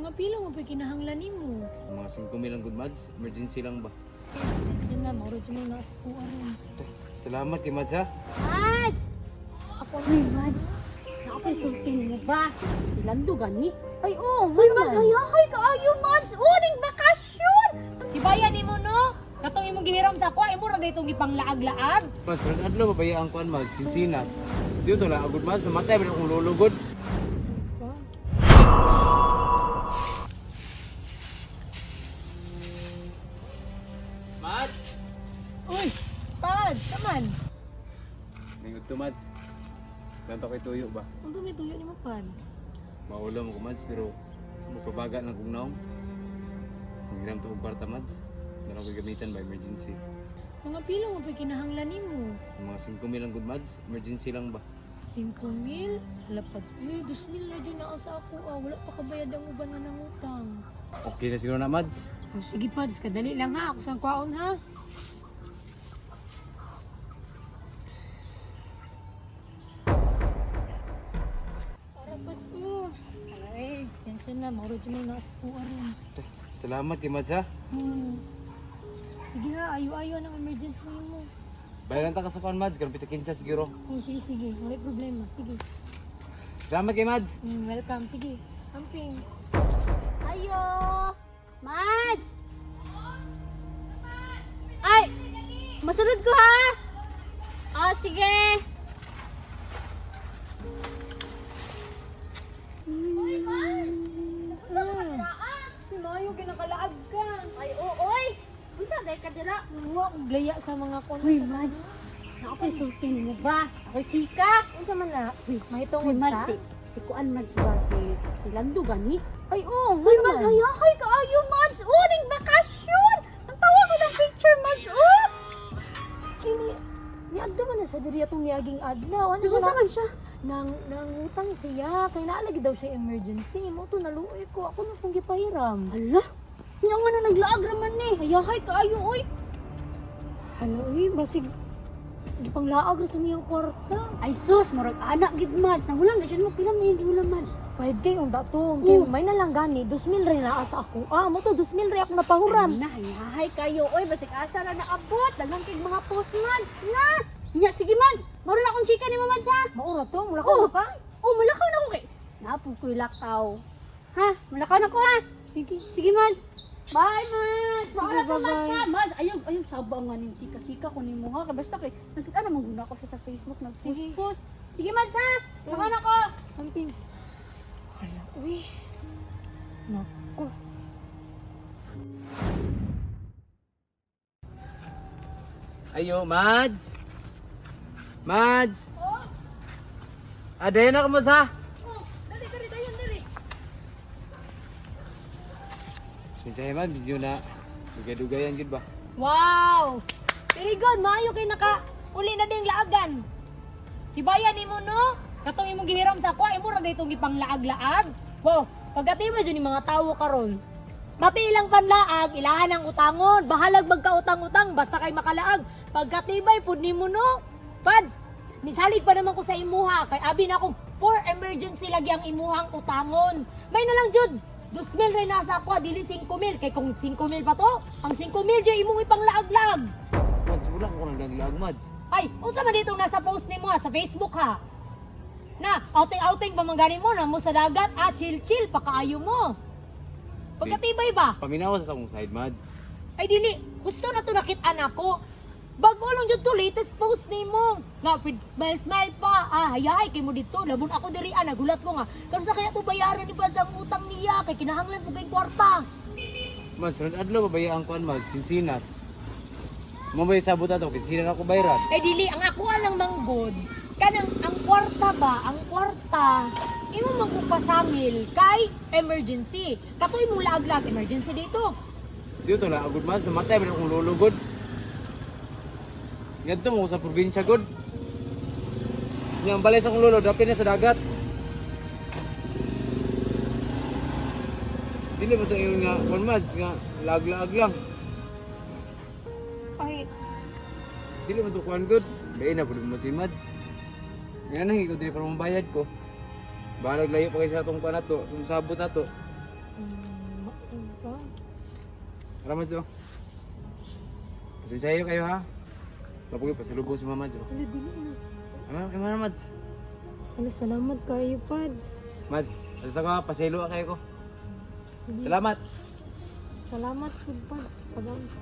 Mga pila mo pa kinahanglan nimo. Mga 5 lang good mads, emergency lang ba? Sensya na, mauro dyan na nasa kuwan. Salamat kay Mads ha. Mads! Ako ni Mads. Nakasultin mo ba? Si Lando gani? Ay oo, may Mads hayahay kaayo Mads. Uning bakasyon! Hibayan nimo no? Katong imong gihiram sa kwa, imo ra daytong gipanglaag-laag. Mads, sunod adlaw mabayaan ko Mads, kinsinas. Dito na good mads, mamatay ba akong lulugod? Mads! Uy, Pad, naman. Mingod to Mads. Ganto kay tuyo ba? Ang dumi tuyo ni mo, Pad. Maulam ko Mads, pero mapabaga na kong naong. Hiram to kong kwarta Mads. Meron ko gamitan ba emergency. Mga pila mo pa kinahanglan nimo. Mga 5 lang good mads, emergency lang ba? 5,000? Lapad. Uy, 2,000 na dyan na sa ako. Wala pa kabayad ang uban nga ng utang. Okay na siguro na Mads. Oh, sige, Pad. Kadali lang ha. Ako sang kwaon ha. Para, Pads. Ay, sensya na. Mauro dyan na nasa kuwan. Salamat kay Mads ha. Sige ha, ayo-ayo ang emergency mo. Bayaran ta ka sa pan Mads, karapit sa kinsa siguro. Oh, sige, sige. Wala problema. Sige. Salamat kay Mads. Welcome. Sige. Amping. Ayo! Mads! Ay! Masunod ko ha! Ah, sige! Uy, Mads! Mayo, kinakalaag ka. Ay, oy! Unsa day ka dira? Huwag akong glaya sa mga kon. Uy, Mads! Nakasultin mo ba? Ako chika! Unsa man na? Uy, may Uy, tungod Mads, sa? si Kuan Mads ba? Si Lando gani? Ay, oo. Uy, Mads, hayahay kaayo, Mads! Uning bakasyon! Ang tawa ko ng picture, Mads! Oh! Niadto man na siya diri atong niaging adlaw. Ano Nasa man siya? Nang utang siya. Kay naalagi daw siya emergency. Mo to naluoy ko. Ako na pong gipahiram. Hala! Nga nga na naglaag raman ni. Hayahay kaayo, oy! Hala, uy, basig. Gipanglaag rin niyang kwarta. Ay sus, murag anak gid Mads. Nahulang na siya mo pila may hulang Mads. 5K ang dato. Kay may na lang gani. 2,000 rin na sa ako. Mo to 2,000 rin ako napahuram. Na, hayahay kayo, oy, basig asa ra naabot. Daghang kay mga post Mads. Na! Nya sige Mads. Maro na akong chika ni mo Mads ha. Maura to. Mula Oh. ko pa. Oh, malakaw na ko kay. Napong ko'y lakaw. Ha? Malakaw na ko ha. Sige. Sige Mads. Bye Mads. Wala ka bye-bye. Mads ha. Mads, ayaw sabang nga ning chika-chika ko nimo ha. Kay basta kay nakita na maguna ko siya sa Facebook Sige. nag-post. Sige Mads ha. Malakaw na ko. Amping. Hala, uy. Naku. Ayo, Mads! Mads! Oh, Adayan ako Mads ha! dali dayon dali. Sinsya Mads, video na. Dugay-dugayan yun ba? Wow! Very good. Maayo kay naka uli na ding laagan. Hibayan nimo no? Katong imong gihiram sa kwa, imo ra daytong gipanglaag-laag. Wow, pagkatiba dyan yung mga tawo karon. Bati ilang panlaag, ilahan ang utangon. Bahalag magkautang-utang, basta kay makalaag. Pagkatibay pud nimo no? Pads, nisalig pa naman ko sa imuha. Kay abi na akong for emergency lagi ang imuhang utangon. May na lang jud. 2,000 rin nasa ako, dili 5,000. Kay kung 5,000 pa to, ang 5,000 dyan imong ipanglaag-laag. Mads, wala ko naglag Mads. Ay, unsa man dito nasa post nimo ha, sa Facebook ha? Na, outing-outing pa mangganin mo na mo sa dagat, chill-chill, pakaayo mo. Pagkatibay ba? Paminawa sa akong side Mads. Ay dili, gusto na to nakit-an ako. Bago lang dyan to, latest post nimo. Nga, smile-smile pa. Hayay, kay mo dito. Labon ako diri, nagulat ko nga. Kano sa kaya to bayaran ni Pads ang utang niya? Kay kinahanglan po kay kwarta. Mads, sunod adlaw mabayaan ko Mads, kinsinas. Mabay sabot ato, kinsinas ako bayaran. Ay dili, ang ako lang manggod. Kanang ang kwarta ba, ang kwarta, imo magpasamil kay emergency. Katoy mong laag-lag, emergency dito. Dito na, good Mads, namatay ba akong lulugod? Ngadto mo ko sa probinsya god. Yang balay sa kong lolo, dapin na sa dagat. Dili mo ito yung nga, one Mads, nga lag-lag lang. Ay, Dili mo ito kuhan god. Bayi na po mo si Mads. Nga nang ikaw dili para mong bayad ko. Bahalag layo pa kayo sa itong kuhan na to, itong sabot na to. Tara Mads oh. Pasensya kayo ha. Mapugi pasalubong si Mama Mads oh. Ano, dili na. Ano Mads? Ano, salamat kayo, Pads. Mads, asa ko ha, paselo kayo ko. Salamat. Salamat, Pads. Pagawin ko.